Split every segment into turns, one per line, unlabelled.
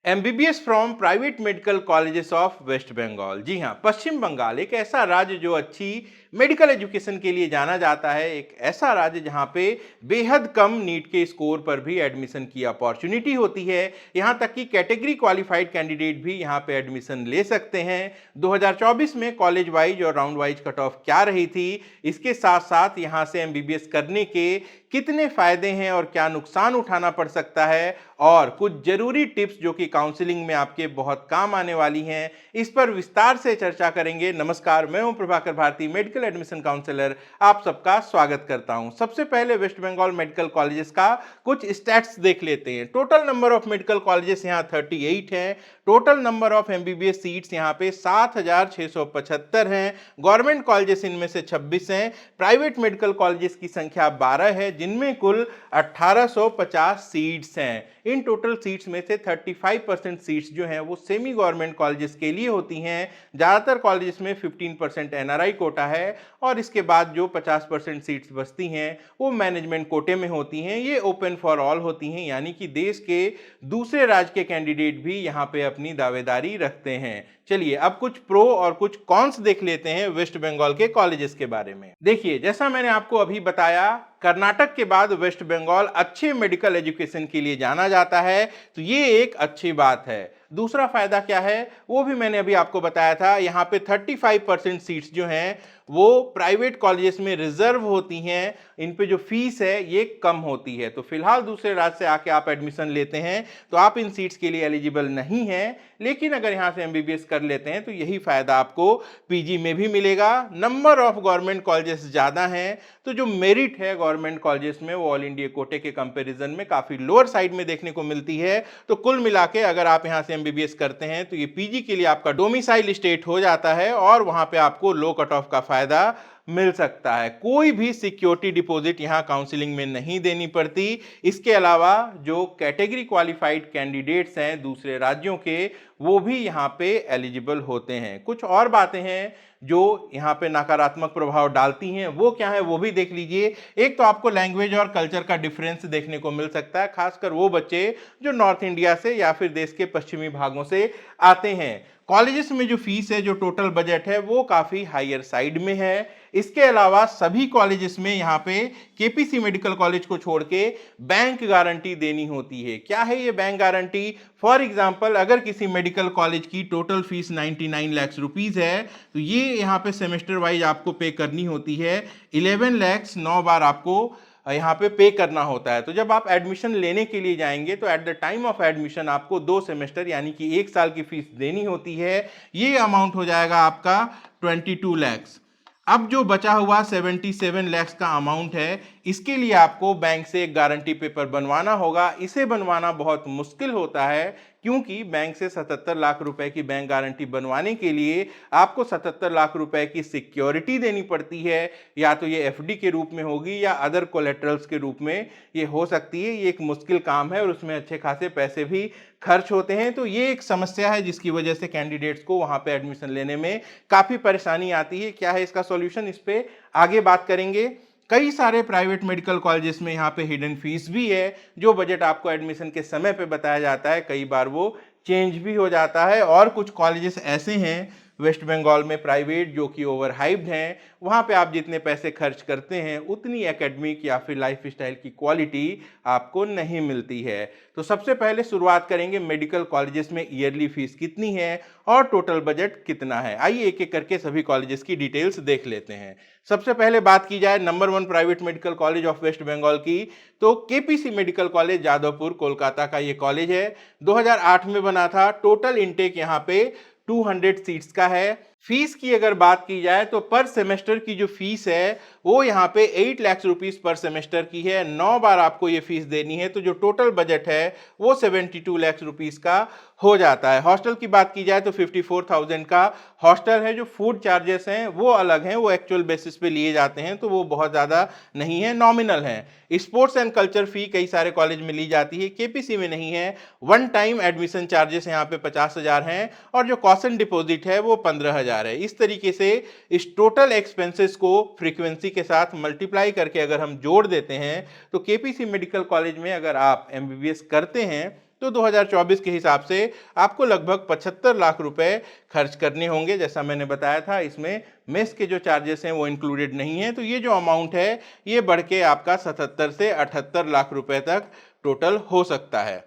MBBS from private medical colleges of west Bengal. जी हाँ, पश्चिम बंगाल एक ऐसा राज्य जो अच्छी मेडिकल एजुकेशन के लिए जाना जाता है। एक ऐसा राज्य जहाँ पे बेहद कम नीट के स्कोर पर भी एडमिशन की अपॉर्चुनिटी होती है। यहाँ तक कि कैटेगरी क्वालिफाइड कैंडिडेट भी यहाँ पे एडमिशन ले सकते हैं। 2024 में कॉलेज वाइज और राउंड वाइज कट ऑफ क्या रही थी, इसके साथ साथ यहाँ से एमबीबीएस करने के कितने फायदे हैं और क्या नुकसान उठाना पड़ सकता है, और कुछ जरूरी टिप्स जो कि काउंसलिंग में आपके बहुत काम आने वाली हैं, इस पर विस्तार से चर्चा करेंगे। नमस्कार, मैं हूं Prabhakar Bharti, medical admission counsellor. आप सबका स्वागत करता हूं। सबसे पहले वेस्ट बंगाल मेडिकल कॉलेजेस का कुछ स्टैट्स देख लेते हैं। Total number of medical colleges यहां 38 हैं। Total number of MBBS seats यहां पे 7675 हैं। गवर्नमेंट कॉलेजेस इनमें से 26 हैं। प्राइवेट मेडिकल कॉलेजेस की संख्या 12 है, जिनमें कुल 1850 सीट्स हैं। इन टोटल सीट्स में से 35% सीट्स जो हैं वो सेमी गवर्नमेंट कॉलेजेस के लिए होती हैं। ज़्यादातर कॉलेजेस में 15% एनआरआई कोटा है, और इसके बाद जो 50% सीट्स बचती हैं वो मैनेजमेंट कोटे में होती हैं। ये ओपन फॉर ऑल होती हैं, यानी कि देश के दूसरे राज्य के कैंडिडेट भी यहाँ पे अपनी दावेदारी रखते हैं। चलिए अब कुछ प्रो और कुछ कॉन्स देख लेते हैं वेस्ट बंगाल के कॉलेजेस के बारे में। देखिए, जैसा मैंने आपको अभी बताया, कर्नाटक के बाद वेस्ट बंगाल अच्छे मेडिकल एजुकेशन के लिए जाना जाता है, तो ये एक अच्छी बात है। दूसरा फायदा क्या है वो भी मैंने अभी आपको बताया था। यहाँ पे 35% सीट्स जो हैं वो प्राइवेट कॉलेजेस में रिजर्व होती हैं। इन पे जो फीस है ये कम होती है। तो फिलहाल दूसरे राज्य से आके आप एडमिशन लेते हैं तो आप इन सीट्स के लिए एलिजिबल नहीं हैं, लेकिन अगर यहाँ से एमबीबीएस कर लेते हैं तो यही फायदा आपको पीजी में भी मिलेगा। नंबर ऑफ गवर्नमेंट कॉलेजेस ज़्यादा हैं, तो जो मेरिट है गवर्नमेंट कॉलेजेस में वो ऑल इंडिया कोटे के कंपैरिजन में काफ़ी लोअर साइड में देखने को मिलती है। तो कुल मिला के अगर आप यहाँ से एमबीबीएस करते हैं तो ये पीजी के लिए आपका डोमिसाइल स्टेट हो जाता है, और वहाँ पे आपको लो कट ऑफ का फायदा मिल सकता है। कोई भी सिक्योरिटी डिपॉजिट यहाँ काउंसलिंग में नहीं देनी पड़ती। इसके अलावा जो कैटेगरी क्वालिफाइड कैंडिडेट्स हैं दूसरे राज्यों के, वो भी यहाँ पे एलिजिबल होते हैं। कुछ और बातें हैं जो यहाँ पे नकारात्मक प्रभाव डालती हैं, वो क्या है वो भी देख लीजिए। एक तो आपको लैंग्वेज और कल्चर का डिफरेंस देखने को मिल सकता है, खासकर वो बच्चे जो नॉर्थ इंडिया से या फिर देश के पश्चिमी भागों से आते हैं। कॉलेजेस में जो फीस है, जो टोटल बजट है, वो काफ़ी हायर साइड में है। इसके अलावा सभी कॉलेजेस में यहाँ पे केपीसी मेडिकल कॉलेज को छोड़ के बैंक गारंटी देनी होती है। क्या है ये बैंक गारंटी? फॉर एग्जांपल, अगर किसी मेडिकल कॉलेज की टोटल फीस 99 लाख रुपीस है, तो ये यहाँ पे सेमेस्टर वाइज आपको पे करनी होती है। 11 लाख 9 बार आपको यहाँ पे करना होता है। तो जब आप एडमिशन लेने के लिए जाएंगे तो at the time of admission आपको 2 सेमेस्टर यानी कि 1 साल की फीस देनी होती है। ये अमाउंट हो जाएगा आपका 22 लैक्स। अब जो बचा हुआ 77 लैक्स का अमाउंट है, इसके लिए आपको बैंक से एक गारंटी पेपर बनवाना होगा। इसे बनवाना बहुत मुश्किल होता है, क्योंकि बैंक से 77 लाख रुपए की बैंक गारंटी बनवाने के लिए आपको 77 लाख रुपए की सिक्योरिटी देनी पड़ती है। या तो ये एफडी के रूप में होगी या अदर कोलेटरल्स के रूप में ये हो सकती है। ये एक मुश्किल काम है और उसमें अच्छे खासे पैसे भी खर्च होते हैं। तो ये एक समस्या है जिसकी वजह से कैंडिडेट्स को वहां पे एडमिशन लेने में काफी परेशानी आती है। क्या है इसका सॉल्यूशन, इस पे आगे बात करेंगे। कई सारे प्राइवेट मेडिकल कॉलेजेस में यहाँ पे हिडन फीस भी है। जो बजट आपको एडमिशन के समय पे बताया जाता है, कई बार वो चेंज भी हो जाता है। और कुछ कॉलेजेस ऐसे हैं वेस्ट बंगाल में प्राइवेट जो कि ओवर हाइप्ड हैं। वहाँ पे आप जितने पैसे खर्च करते हैं उतनी एकेडमिक या फिर लाइफ स्टाइल की क्वालिटी आपको नहीं मिलती है। तो सबसे पहले शुरुआत करेंगे मेडिकल कॉलेजेस में ईयरली फीस कितनी है और टोटल बजट कितना है। आइए एक एक करके सभी कॉलेजेस की डिटेल्स देख लेते हैं। सबसे पहले बात की जाए number 1 private medical college of west Bengal की, तो KPC medical college Jadavpur Kolkata का ये कॉलेज है। 2008 में बना था। टोटल इनटेक यहाँ पे 200 सीट्स का है। फीस की अगर बात की जाए तो पर सेमेस्टर की जो फीस है वो यहाँ पे 8 लाख रुपीस पर सेमेस्टर की है। 9 बार आपको ये फीस देनी है, तो जो टोटल बजट है वो 72 लाख रुपीस का हो जाता है। हॉस्टल की बात की जाए तो 54,000 का हॉस्टल है। जो फूड चार्जेस हैं वो अलग हैं, वो एक्चुअल बेसिस पे लिए जाते हैं, तो वो बहुत ज़्यादा नहीं है, नॉमिनल है। स्पोर्ट्स एंड कल्चर फी कई सारे कॉलेज में ली जाती है, केपीसी में नहीं है। वन टाइम एडमिशन चार्जेस यहाँ पे 50,000 हैं, और जो कॉशन डिपॉजिट है वो 15,000 है। इस तरीके से इस टोटल एक्सपेंसेस को फ्रीक्वेंसी के साथ मल्टीप्लाई करके अगर हम जोड़ देते हैं तो केपीसी मेडिकल कॉलेज में अगर आप एमबीबीएस करते हैं तो 2024 के हिसाब से आपको लगभग 75 लाख रुपए खर्च करने होंगे। जैसा मैंने बताया था, इसमें मेस के जो चार्जेस हैं वो इंक्लूडेड नहीं है, तो ये जो अमाउंट है ये बढ़ के आपका 77 से 78 लाख रुपए तक टोटल हो सकता है।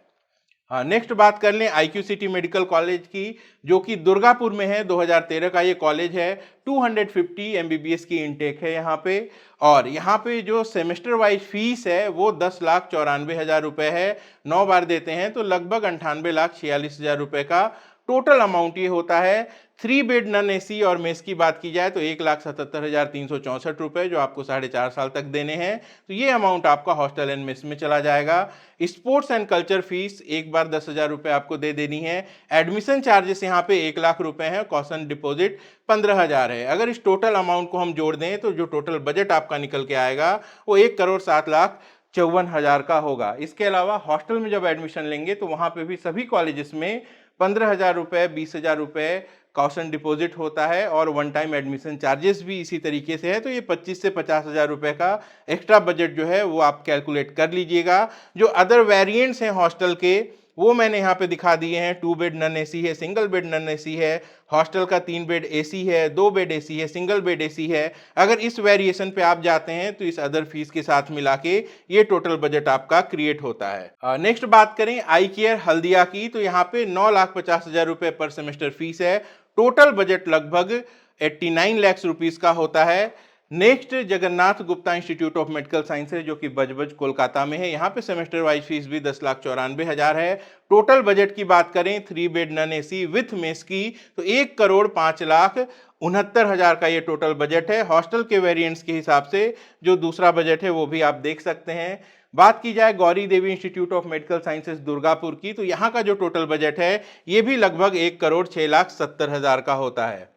हाँ, नेक्स्ट बात कर लें IQ सिटी मेडिकल कॉलेज की, जो कि दुर्गापुर में है। 2013 का ये कॉलेज है। 250 MBBS की इनटेक है यहाँ पे, और यहाँ पे जो सेमेस्टर वाइज फीस है वो 10,94,000 रुपये है। 9 बार देते हैं तो लगभग 98,46,000 रुपये का टोटल अमाउंट ये होता है। 3 बेड नन AC और मेस की बात की जाए तो 1,77,364 रुपये, जो आपको 4.5 साल तक देने हैं। तो ये अमाउंट आपका हॉस्टल एंड मेस में चला जाएगा। स्पोर्ट्स एंड कल्चर फीस एक बार 10,000 रुपये आपको दे देनी है। एडमिशन चार्जेस यहाँ पे 1 लाख रुपए हैं। कॉशन डिपॉजिट 15,000 है। अगर इस टोटल अमाउंट को हम जोड़ दें तो जो टोटल बजट आपका निकल के आएगा वो 1,07,54,000 का होगा। इसके अलावा हॉस्टल में जब एडमिशन लेंगे तो वहाँ पे भी सभी कॉलेजेस में 15,000 रुपये, 20,000 रुपये कॉशन डिपॉजिट होता है, और वन टाइम एडमिशन चार्जेस भी इसी तरीके से है। तो ये 25 से 50,000 रुपये का एक्स्ट्रा बजट जो है वो आप कैलकुलेट कर लीजिएगा। जो अदर वेरिएंट्स हैं हॉस्टल के वो मैंने यहाँ पे दिखा दिए हैं। 2 बेड नन AC है, सिंगल बेड नन AC है, हॉस्टल का 3 बेड AC है, 2 बेड AC है, सिंगल बेड AC है। अगर इस वेरिएशन पे आप जाते हैं तो इस अदर फीस के साथ मिला के ये टोटल बजट आपका क्रिएट होता है। नेक्स्ट बात करें आई केयर हल्दिया की, तो यहाँ पे 9,50,000 रुपये पर सेमेस्टर फीस है। टोटल बजट लगभग 89 लाख रुपीस का होता है। Next Jagannath Gupta institute of medical sciences, जो कि बजबज कोलकाता में है। यहाँ पे सेमेस्टर वाइज फीस भी 10,94,000 है। टोटल बजट की बात करें 3 bed non AC with mess की तो 1,05,69,000 का ये टोटल बजट है। हॉस्टल के वेरिएंट्स के हिसाब से जो दूसरा बजट है वो भी आप देख सकते हैं। बात की जाए Gauri Devi institute of medical sciences Durgapur की, तो यहाँ का जो टोटल बजट है ये भी लगभग 1,06,70,000 का होता है।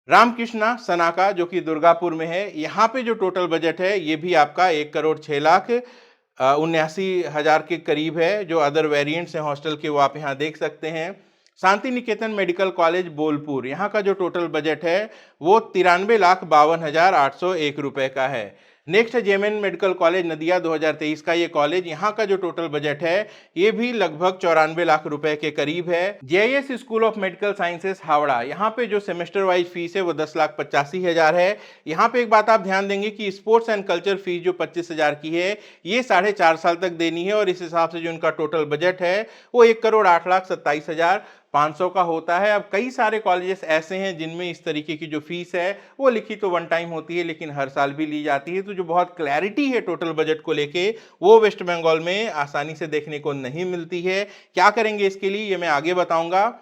रामकृष्णा सनाका, जो कि दुर्गापुर में है, यहाँ पे जो टोटल बजट है ये भी आपका 1,06,79,000 के करीब है। जो अदर वेरिएंट्स हैं हॉस्टल के वो आप यहाँ देख सकते हैं। शांति निकेतन मेडिकल कॉलेज बोलपुर, यहाँ का जो टोटल बजट है वो 93,52,801 रुपये का है। नेक्स्ट है जेएमएन मेडिकल कॉलेज नदिया, 2023 का ये कॉलेज। यहाँ का जो टोटल बजट है ये भी लगभग 94 लाख रुपए के करीब है। JIS school of medical sciences Howrah, यहाँ पे जो सेमेस्टर वाइज फीस है वो 10,85,000 है। यहाँ पे एक बात आप ध्यान देंगे कि स्पोर्ट्स एंड कल्चर फीस जो 25,000 की है ये 4.5 साल तक देनी है, और इस हिसाब से जो उनका टोटल बजट है वो 1,08,27,500 का होता है। अब कई सारे कॉलेजेस ऐसे हैं जिनमें इस तरीके की जो फीस है वो लिखी तो वन टाइम होती है लेकिन हर साल भी ली जाती है। तो जो बहुत क्लैरिटी है टोटल बजट को लेके वो वेस्ट बंगाल में आसानी से देखने को नहीं मिलती है। क्या करेंगे इसके लिए ये मैं आगे बताऊंगा।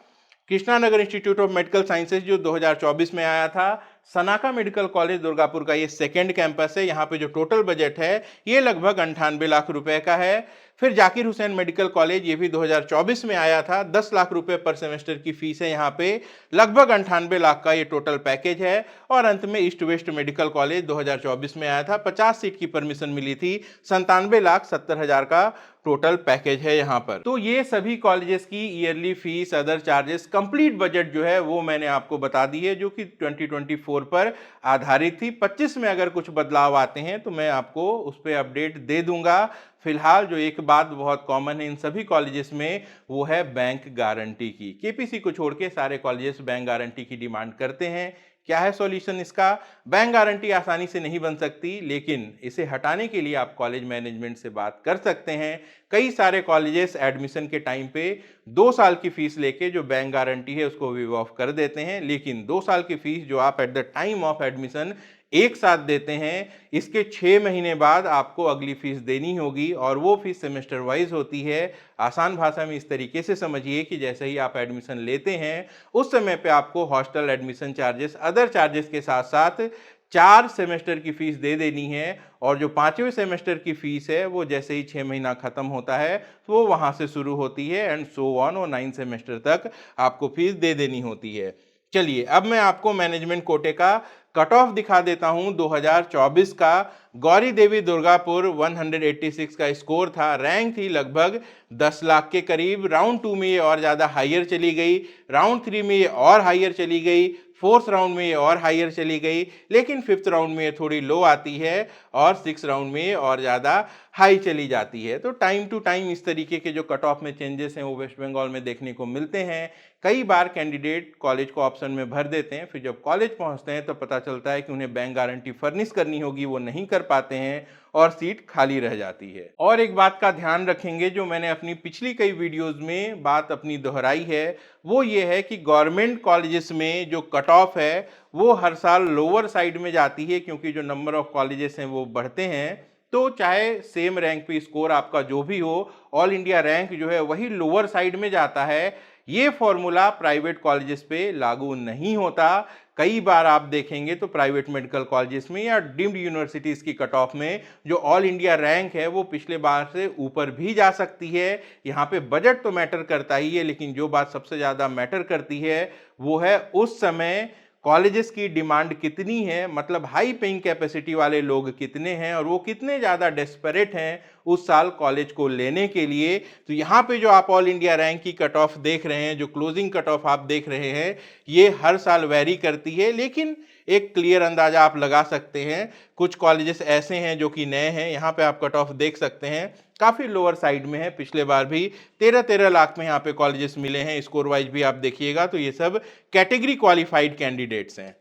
Krishna Nagar institute of medical sciences जो 2024 में आया था, सनाका मेडिकल कॉलेज दुर्गापुर का ये सेकेंड कैंपस है। यहाँ पे जो टोटल बजट है ये लगभग 98 लाख रुपए का है। फिर जाकिर हुसैन मेडिकल कॉलेज, ये भी 2024 में आया था। 10 लाख रुपए पर सेमेस्टर की फीस है यहाँ पे, लगभग 98 लाख का ये टोटल पैकेज है। और अंत में ईस्ट वेस्ट मेडिकल कॉलेज 2024 में आया था। 50 सीट की परमिशन मिली थी, 97,70,000 का टोटल पैकेज है यहाँ पर। तो ये सभी कॉलेजेस की yearly fees, other charges, complete budget जो है वो मैंने आपको बता दी है, जो कि 2024 पर आधारित थी। 25 में अगर कुछ बदलाव आते हैं तो मैं आपको उस पर अपडेट दे दूंगा। फिलहाल जो एक बात बहुत कॉमन है इन सभी कॉलेजेस में वो है बैंक गारंटी की। केपीसी को छोड़ के सारे कॉलेजेस बैंक गारंटी की डिमांड करते हैं। क्या है सॉल्यूशन इसका? बैंक गारंटी आसानी से नहीं बन सकती, लेकिन इसे हटाने के लिए आप कॉलेज मैनेजमेंट से बात कर सकते हैं। कई सारे कॉलेजेस एडमिशन के टाइम पे 2 साल की फीस लेके जो बैंक गारंटी है उसको वेव ऑफ कर देते हैं, लेकिन 2 साल की फीस जो आप at the time of admission एक साथ देते हैं, इसके 6 महीने बाद आपको अगली फीस देनी होगी, और वो फीस सेमेस्टर वाइज होती है। आसान भाषा में इस तरीके से समझिए कि जैसे ही आप एडमिशन लेते हैं उस समय पे आपको hostel admission charges, other charges के साथ साथ 4 सेमेस्टर की फीस दे देनी है, और जो 5वें सेमेस्टर की फीस है वो जैसे ही 6 महीना खत्म होता है तो वो वहाँ से शुरू होती है, एंड सो ऑन, और 9 सेमेस्टर तक आपको फीस दे देनी होती है। चलिए अब मैं आपको मैनेजमेंट कोटे का कट ऑफ दिखा देता हूं। 2024 का गौरी देवी दुर्गापुर 186 का स्कोर था, रैंक थी लगभग 10 लाख के करीब। राउंड 2 में ये और ज़्यादा हायर चली गई, राउंड 3 में ये और हायर चली गई, 4th राउंड में ये और हायर चली गई, लेकिन 5th राउंड में ये थोड़ी लो आती है, और 6th राउंड में ये और ज़्यादा हाई चली जाती है। तो टाइम टू टाइम इस तरीके के जो कट ऑफ में चेंजेस हैं वो वेस्ट बंगाल में देखने को मिलते हैं। कई बार कैंडिडेट कॉलेज को ऑप्शन में भर देते हैं, फिर जब कॉलेज पहुंचते हैं तो पता चलता है कि उन्हें बैंक गारंटी फर्निश करनी होगी, वो नहीं कर पाते हैं और सीट खाली रह जाती है। और एक बात का ध्यान रखेंगे, जो मैंने अपनी पिछली कई वीडियोस में बात अपनी दोहराई है, वो ये है कि गवर्नमेंट कॉलेजेस में जो कट ऑफ है वो हर साल लोअर साइड में जाती है, क्योंकि जो नंबर ऑफ कॉलेजेस हैं वो बढ़ते हैं। तो चाहे सेम रैंक पे स्कोर आपका जो भी हो, ऑल इंडिया रैंक जो है वही लोअर साइड में जाता है। ये फॉर्मूला प्राइवेट कॉलेजेस पे लागू नहीं होता। कई बार आप देखेंगे तो प्राइवेट मेडिकल कॉलेजेस में या डीम्ड यूनिवर्सिटीज की कट ऑफ में जो ऑल इंडिया रैंक है वो पिछले बार से ऊपर भी जा सकती है। यहाँ पे बजट तो मैटर करता ही है, लेकिन जो बात सबसे ज्यादा मैटर करती है वो है उस समय कॉलेजेस की डिमांड कितनी है, मतलब हाई पेइंग कैपेसिटी वाले लोग कितने हैं और वो कितने ज़्यादा डेस्परेट हैं उस साल कॉलेज को लेने के लिए। तो यहाँ पे जो आप ऑल इंडिया रैंक की कट ऑफ देख रहे हैं, जो क्लोजिंग कट ऑफ आप देख रहे हैं, ये हर साल वेरी करती है, लेकिन एक क्लियर अंदाजा आप लगा सकते हैं। कुछ कॉलेजेस ऐसे हैं जो कि नए हैं, यहाँ पे आप कट ऑफ देख सकते हैं काफ़ी लोअर साइड में है। पिछले बार भी 13-13 लाख में यहाँ पे कॉलेजेस मिले हैं। स्कोर वाइज भी आप देखिएगा तो ये सब कैटेगरी क्वालिफाइड कैंडिडेट्स हैं।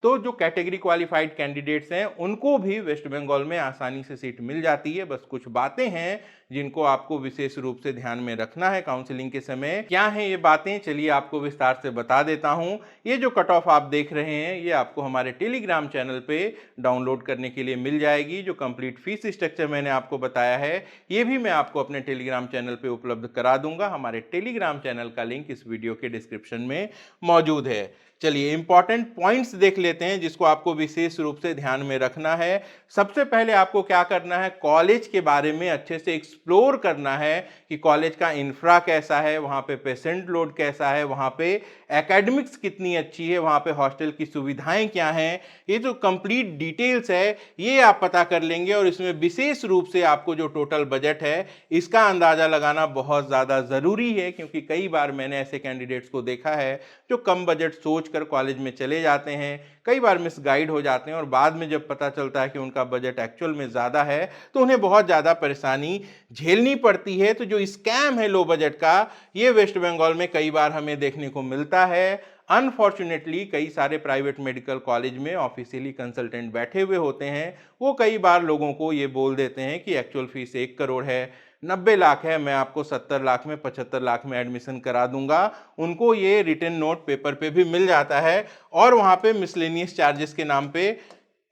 तो जो कैटेगरी क्वालिफाइड कैंडिडेट्स हैं उनको भी वेस्ट बंगाल में आसानी से सीट मिल जाती है। बस कुछ बातें हैं जिनको आपको विशेष रूप से ध्यान में रखना है काउंसलिंग के समय। क्या हैं ये बातें, चलिए आपको विस्तार से बता देता हूं। ये जो कट ऑफ आप देख रहे हैं ये आपको हमारे टेलीग्राम चैनल पे डाउनलोड करने के लिए मिल जाएगी। जो कंप्लीट फीस स्ट्रक्चर मैंने आपको बताया है ये भी मैं आपको अपने टेलीग्राम चैनल पे उपलब्ध करा दूंगा। हमारे टेलीग्राम चैनल का लिंक इस वीडियो के डिस्क्रिप्शन में मौजूद है। चलिए इंपॉर्टेंट पॉइंट्स देख लेते हैं जिसको आपको विशेष रूप से ध्यान में रखना है। सबसे पहले आपको क्या करना है, कॉलेज के बारे में अच्छे से एक्सप्लोर करना है कि कॉलेज का इंफ्रा कैसा है, वहाँ पे पेशेंट लोड कैसा है, वहाँ पे एकेडमिक्स कितनी अच्छी है, वहाँ पे हॉस्टल की सुविधाएं क्या हैं। ये जो कंप्लीट डिटेल्स है ये आप पता कर लेंगे और इसमें विशेष रूप से आपको जो टोटल बजट है इसका अंदाजा लगाना बहुत ज़्यादा ज़रूरी है, क्योंकि कई बार मैंने ऐसे कैंडिडेट्स को देखा है जो कम बजट सोच कर कॉलेज में चले जाते हैं, कई बार मिसगाइड हो जाते हैं और बाद में जब पता चलता है कि उनका बजट एक्चुअल में ज़्यादा है तो उन्हें बहुत ज़्यादा परेशानी झेलनी पड़ती है। तो जो स्कैम है लो बजट का ये वेस्ट बंगाल में कई बार हमें देखने को मिलता है। अनफॉर्चुनेटली कई सारे प्राइवेट मेडिकल कॉलेज में ऑफिशियली कंसल्टेंट बैठे हुए होते हैं, वो कई बार लोगों को ये बोल देते हैं कि एक्चुअल फीस 1 करोड़ है, 90 लाख है, मैं आपको 70 लाख में 75 लाख में एडमिशन करा दूंगा। उनको ये रिटन नोट पेपर पे भी मिल जाता है और वहाँ पे मिसलेनियस चार्जेस के नाम पे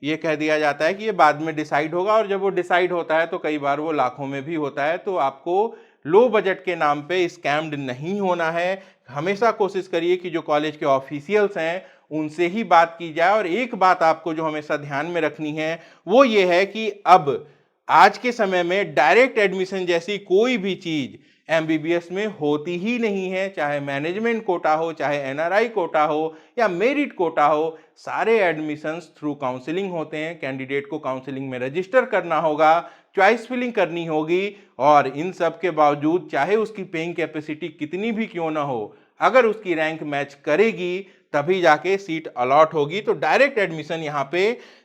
ये कह दिया जाता है कि ये बाद में डिसाइड होगा, और जब वो डिसाइड होता है तो कई बार वो लाखों में भी होता है। तो आपको लो बजट के नाम पे स्कैम्ड नहीं होना है। हमेशा कोशिश करिए कि जो कॉलेज के ऑफिशियल्स हैं उनसे ही बात की जाए। और एक बात आपको जो हमेशा ध्यान में रखनी है वो ये है कि अब आज के समय में डायरेक्ट एडमिशन जैसी कोई भी चीज एमबीबीएस में होती ही नहीं है। चाहे मैनेजमेंट कोटा हो, चाहे एनआरआई कोटा हो या मेरिट कोटा हो, सारे एडमिशंस थ्रू काउंसलिंग होते हैं। कैंडिडेट को काउंसलिंग में रजिस्टर करना होगा, चॉइस फिलिंग करनी होगी, और इन सब के बावजूद चाहे उसकी पेइंग कैपेसिटी कितनी भी क्यों ना हो, अगर उसकी रैंक मैच करेगी तभी जाके सीट अलॉट होगी। तो डायरेक्ट एडमिशन यहाँ पे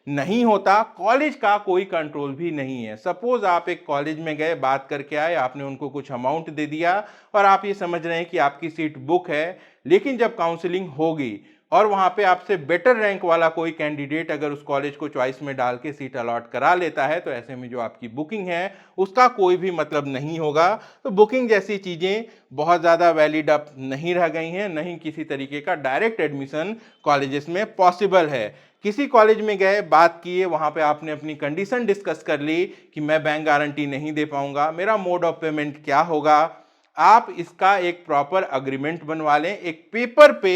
नहीं होता, कॉलेज का कोई कंट्रोल भी नहीं है। सपोज आप एक कॉलेज में गए, बात करके आए, आपने उनको कुछ अमाउंट दे दिया और आप ये समझ रहे हैं कि आपकी सीट बुक है, लेकिन जब काउंसलिंग होगी और वहाँ पे आपसे बेटर रैंक वाला कोई कैंडिडेट अगर उस कॉलेज को चॉइस में डाल के सीट अलॉट करा लेता है तो ऐसे में जो आपकी बुकिंग है उसका कोई भी मतलब नहीं होगा। तो बुकिंग जैसी चीज़ें बहुत ज़्यादा वैलिड अब नहीं रह गई हैं, नहीं किसी तरीके का डायरेक्ट एडमिशन कॉलेजेस में पॉसिबल है। किसी कॉलेज में गए, बात किए, वहाँ पे आपने अपनी कंडीशन डिस्कस कर ली कि मैं बैंक गारंटी नहीं दे पाऊंगा, मेरा मोड ऑफ पेमेंट क्या होगा, आप इसका एक प्रॉपर अग्रीमेंट बनवा लें, एक पेपर पे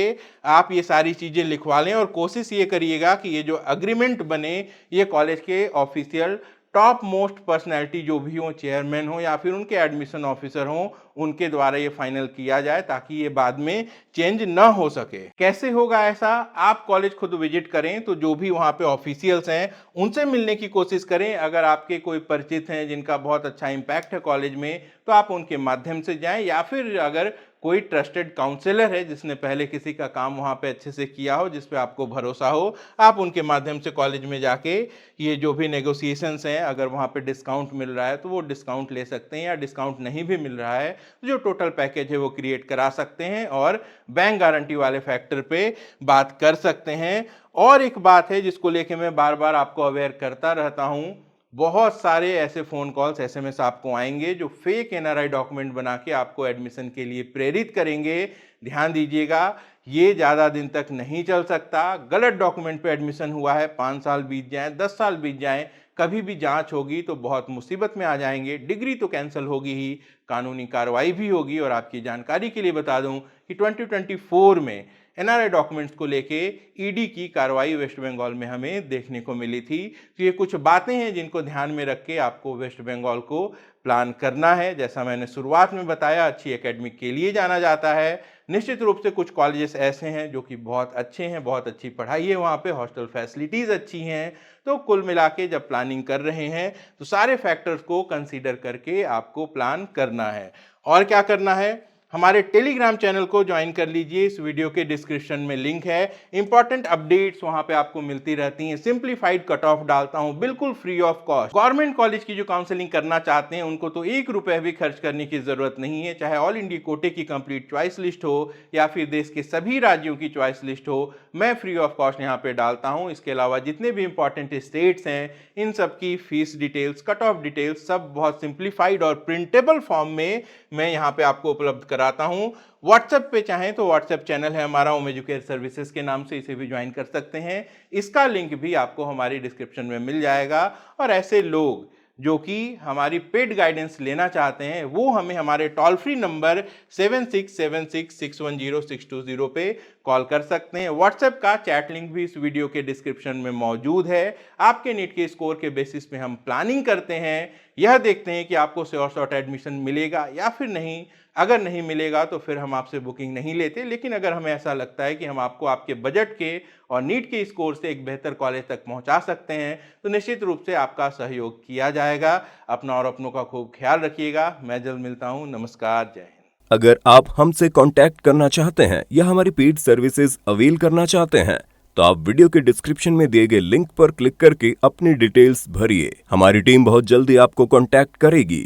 आप ये सारी चीज़ें लिखवा लें और कोशिश ये करिएगा कि ये जो अग्रीमेंट बने ये कॉलेज के ऑफिशियल टॉप मोस्ट पर्सनैलिटी जो भी हो, चेयरमैन हो या फिर उनके एडमिशन ऑफिसर हो, उनके द्वारा ये फाइनल किया जाए ताकि ये बाद में चेंज ना हो सके। कैसे होगा ऐसा, आप कॉलेज खुद विजिट करें, तो जो भी वहाँ पे ऑफिशियल्स हैं उनसे मिलने की कोशिश करें। अगर आपके कोई परिचित हैं जिनका बहुत अच्छा इम्पैक्ट है कॉलेज में तो आप उनके माध्यम से जाएं, या फिर अगर कोई ट्रस्टेड काउंसलर है जिसने पहले किसी का काम वहाँ पे अच्छे से किया हो, जिस पे आपको भरोसा हो, आप उनके माध्यम से कॉलेज में जाके ये जो भी नेगोशिएशंस हैं, अगर वहाँ पे डिस्काउंट मिल रहा है तो वो डिस्काउंट ले सकते हैं, या डिस्काउंट नहीं भी मिल रहा है तो जो टोटल पैकेज है वो क्रिएट करा सकते हैं और बैंक गारंटी वाले फैक्टर पे बात कर सकते हैं। और एक बात है जिसको लेके मैं बार बार आपको अवेयर करता रहता हूँ, बहुत सारे ऐसे फ़ोन कॉल्स एसएमएस आपको आएंगे जो फेक एनआरआई डॉक्यूमेंट बना के आपको एडमिशन के लिए प्रेरित करेंगे। ध्यान दीजिएगा, ये ज़्यादा दिन तक नहीं चल सकता। गलत डॉक्यूमेंट पे एडमिशन हुआ है, 5 साल बीत जाएं, 10 साल बीत जाएं, कभी भी जांच होगी तो बहुत मुसीबत में आ जाएंगे। डिग्री तो कैंसिल होगी ही, कानूनी कार्रवाई भी होगी। और आपकी जानकारी के लिए बता दूं कि 2024 में एनआरआई डॉक्यूमेंट्स को लेके ईडी की कार्रवाई वेस्ट बंगाल में हमें देखने को मिली थी। तो ये कुछ बातें हैं जिनको ध्यान में रख के आपको वेस्ट बंगाल को प्लान करना है। जैसा मैंने शुरुआत में बताया, अच्छी एकेडमिक के लिए जाना जाता है। निश्चित रूप से कुछ कॉलेजेस ऐसे हैं जो कि बहुत अच्छे हैं, बहुत अच्छी पढ़ाई है वहाँ पे, हॉस्टल फैसिलिटीज़ अच्छी हैं। तो कुल मिला के जब प्लानिंग कर रहे हैं तो सारे फैक्टर्स को कंसीडर करके आपको प्लान करना है। और क्या करना है, हमारे टेलीग्राम चैनल को ज्वाइन कर लीजिए, इस वीडियो के डिस्क्रिप्शन में लिंक है। इंपॉर्टेंट अपडेट्स वहां पे आपको मिलती रहती हैं। सिंप्लीफाइड कट ऑफ डालता हूं बिल्कुल free of cost. Government college की जो काउंसलिंग करना चाहते हैं उनको तो 1 रुपए भी खर्च करने की जरूरत नहीं है, चाहे ऑल इंडिया कोटे की कंप्लीट चॉइस लिस्ट हो या फिर देश के सभी राज्यों की चॉइस लिस्ट हो, मैं फ्री ऑफ कॉस्ट यहाँ पे डालता हूँ। इसके अलावा जितने भी इंपॉर्टेंट स्टेट्स हैं इन सब की fees details, cut off details सब बहुत सिंप्लीफाइड और प्रिंटेबल फॉर्म में मैं यहाँ पे आपको उपलब्ध कराता हूँ। व्हाट्सएप पे चाहें तो व्हाट्सएप चैनल है हमारा ओम एजुकेयर सर्विसेज के नाम से, इसे भी ज्वाइन कर सकते हैं। इसका लिंक भी आपको हमारी डिस्क्रिप्शन में मिल जाएगा। और ऐसे लोग जो कि हमारी पेड गाइडेंस लेना चाहते हैं वो हमें हमारे टोल फ्री नंबर 7676610620 पे कॉल कर सकते हैं। व्हाट्सएप का चैट लिंक भी इस वीडियो के डिस्क्रिप्शन में मौजूद है। आपके नीट के स्कोर के बेसिस पे हम प्लानिंग करते हैं, यह देखते हैं कि आपको श्योर शॉट एडमिशन मिलेगा या फिर नहीं। अगर नहीं मिलेगा तो फिर हम आपसे बुकिंग नहीं लेते, लेकिन अगर हमें ऐसा लगता है कि हम आपको आपके बजट के और नीट के स्कोर से एक बेहतर कॉलेज तक पहुंचा सकते हैं तो निश्चित रूप से आपका सहयोग किया जाएगा। अपना और अपनों का खूब ख्याल रखिएगा। मैं जल्द मिलता हूं। नमस्कार, जय हिंद।
अगर आप हमसे कांटेक्ट करना चाहते हैं या हमारी पेड सर्विसेज अवेल करना चाहते हैं तो आप वीडियो के डिस्क्रिप्शन में दिए गए लिंक पर क्लिक करके अपनी डिटेल्स भरिए। हमारी टीम बहुत जल्दी आपको कांटेक्ट करेगी।